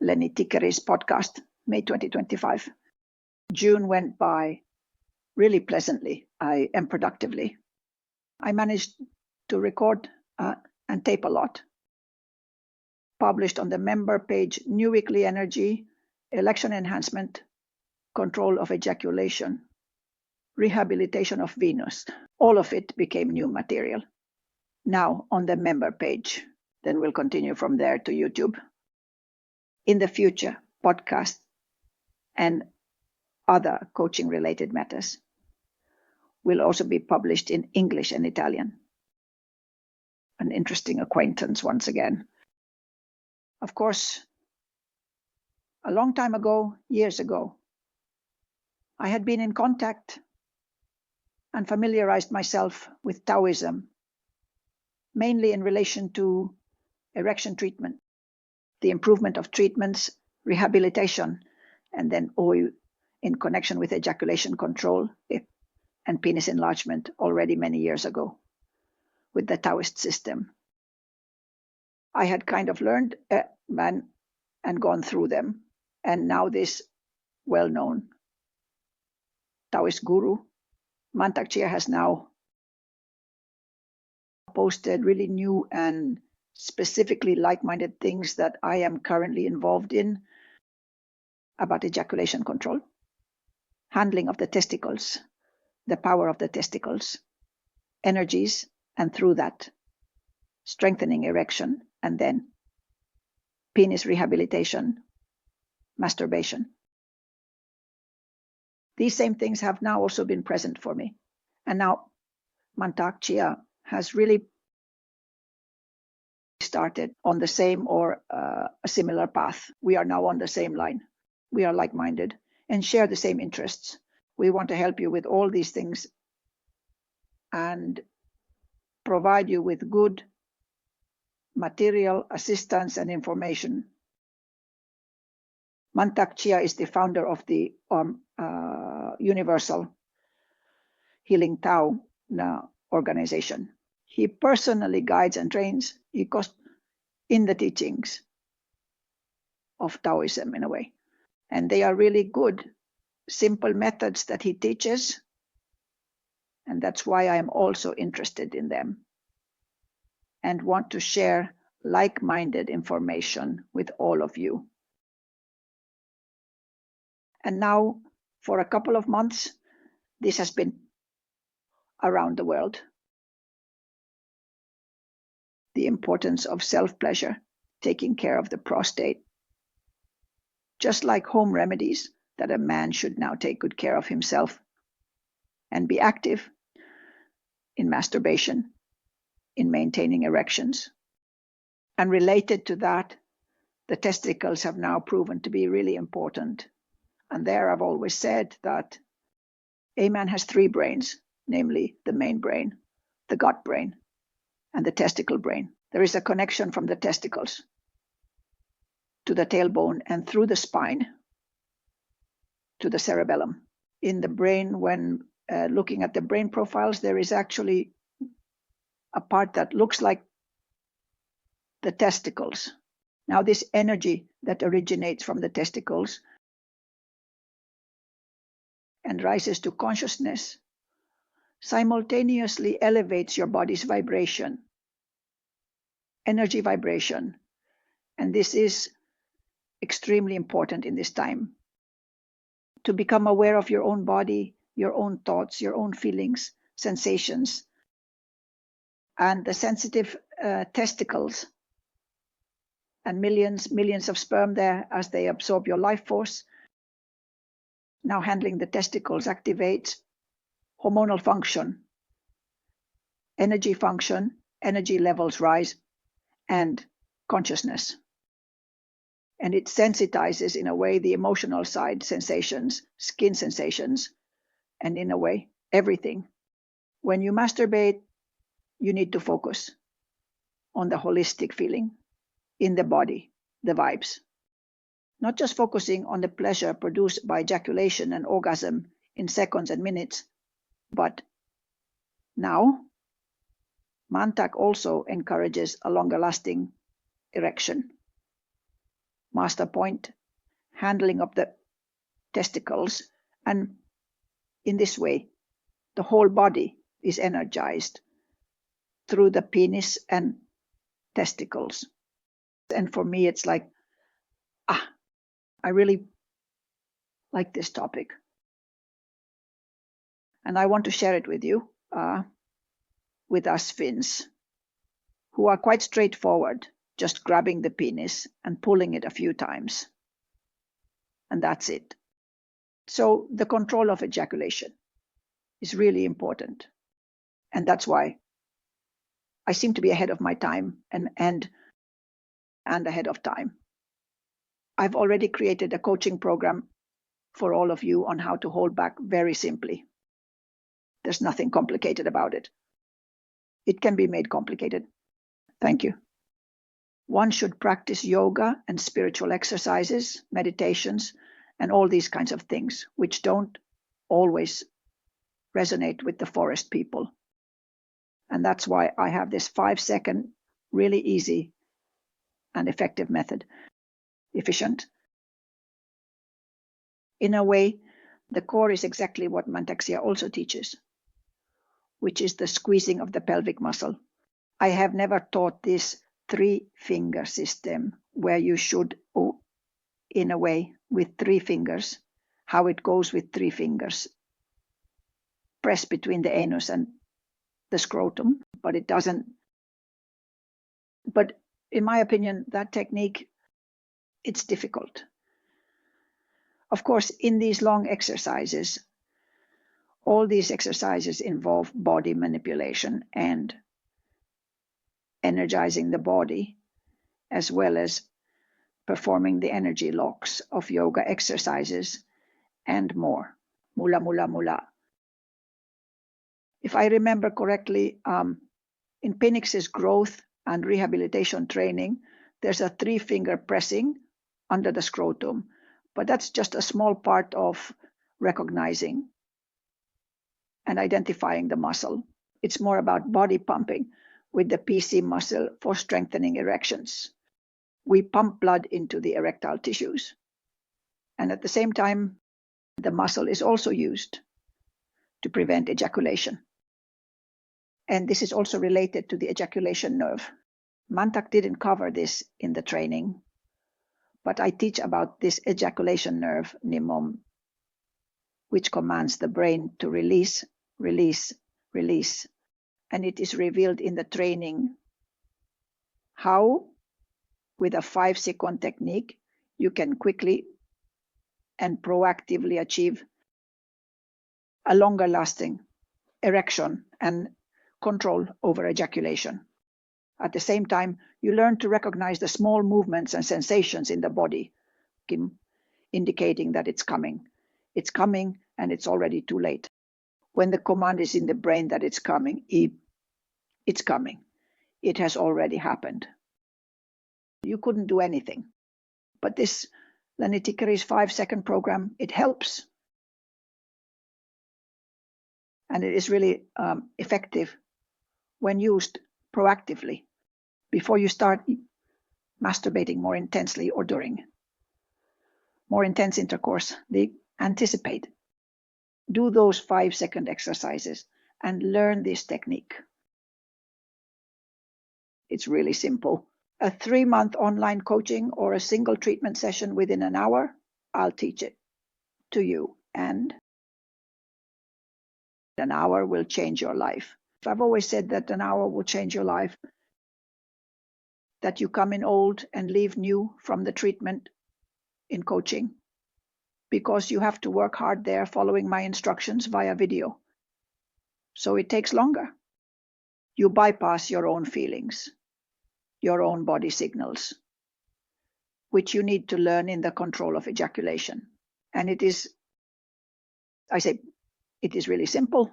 Lenny Tikkeri's podcast, May 2025. June went by really pleasantly and productively. I managed to record and tape a lot. Published on the member page, New Weekly Energy, Erection Enhancement, Control of Ejaculation, Rehabilitation of Venus. All of it became new material. Now on the member page. Then we'll continue from there to YouTube. In the future, podcasts and other coaching-related matters will also be published in English and Italian. An interesting acquaintance once again. Of course, a long time ago, years ago, I had been in contact and familiarized myself with Taoism, mainly in relation to erection treatment, the improvement of treatments, rehabilitation, and then OU in connection with ejaculation control and penis enlargement already many years ago with the Taoist system. I had kind of learned and gone through them. And now this well-known Taoist guru, Mantak Chia, has now posted really new and specifically like-minded things that I am currently involved in about ejaculation control, handling of the testicles, the power of the testicles, energies, and through that, strengthening erection, and then penis rehabilitation, masturbation. These same things have now also been present for me. And now Mantak Chia has really started on the same or a similar path. We are now on the same line. We are like-minded and share the same interests. We want to help you with all these things and provide you with good material, assistance, and information. Mantak Chia is the founder of the Universal Healing Tao organization. He personally guides and trains in the teachings of Taoism in a way. And they are really good, simple methods that he teaches. And that's why I am also interested in them and want to share like-minded information with all of you. And now, for a couple of months, this has been around the world. The importance of self-pleasure, taking care of the prostate. Just like home remedies, that a man should now take good care of himself and be active in masturbation, in maintaining erections. And related to that, the testicles have now proven to be really important. And there I've always said that a man has three brains, namely the main brain, the gut brain, and the testicle brain. There is a connection from the testicles to the tailbone and through the spine to the cerebellum. In the brain, when looking at the brain profiles, there is actually a part that looks like the testicles. Now, this energy that originates from the testicles and rises to consciousness simultaneously elevates your body's vibration, energy vibration. And this is extremely important in this time, to become aware of your own body, your own thoughts, your own feelings, sensations, and the sensitive testicles and millions of sperm there as they absorb your life force. Now handling the testicles activates hormonal function, energy levels rise, and consciousness. And it sensitizes, in a way, the emotional side sensations, skin sensations, and in a way, everything. When you masturbate, you need to focus on the holistic feeling in the body, the vibes. Not just focusing on the pleasure produced by ejaculation and orgasm in seconds and minutes, but now Mantak also encourages a longer lasting erection. master point, handling of the testicles, and in this way, the whole body is energized through the penis and testicles. And for me, it's like, I really like this topic. And I want to share it with you, with us Finns, who are quite straightforward, just grabbing the penis and pulling it a few times. And that's it. So the control of ejaculation is really important. And that's why I seem to be ahead of my time and ahead of time. I've already created a coaching program for all of you on how to hold back very simply. There's nothing complicated about it. It can be made complicated. Thank you. One should practice yoga and spiritual exercises, meditations, and all these kinds of things, which don't always resonate with the forest people. And that's why I have this 5-second, really easy and effective method. Efficient. In a way, the core is exactly what Mantaxia also teaches, which is the squeezing of the pelvic muscle. I have never taught this 3-finger system where you should, in a way, with 3 fingers, how it goes with 3 fingers, press between the anus and the scrotum, but it doesn't. But in my opinion, that technique, it's difficult. Of course, in these long exercises, all these exercises involve body manipulation and energizing the body, as well as performing the energy locks of yoga exercises and more. Mula, mula, mula. If I remember correctly, in Phoenix's growth and rehabilitation training, there's a 3-finger pressing under the scrotum, but that's just a small part of recognizing and identifying the muscle. It's more about body pumping with the PC muscle for strengthening erections. We pump blood into the erectile tissues. And at the same time, the muscle is also used to prevent ejaculation. And this is also related to the ejaculation nerve. Mantak didn't cover this in the training, but I teach about this ejaculation nerve, Nimom, which commands the brain to release, release, release. And it is revealed in the training how, with a 5-second technique, you can quickly and proactively achieve a longer lasting erection and control over ejaculation. At the same time, you learn to recognize the small movements and sensations in the body, indicating that it's coming. It's coming and it's already too late. When the command is in the brain that it's coming, it's coming. It has already happened. You couldn't do anything. But this Lenny Tickeri's 5-second program, it helps. And it is really effective when used proactively before you start masturbating more intensely or during more intense intercourse. They anticipate. Do those 5-second exercises and learn this technique. It's really simple. A 3-month online coaching or a single treatment session within an hour, I'll teach it to you. And an hour will change your life. I've always said that an hour will change your life, that you come in old and leave new from the treatment in coaching, because you have to work hard there following my instructions via video. So it takes longer. You bypass your own feelings, your own body signals, which you need to learn in the control of ejaculation. And it is really simple.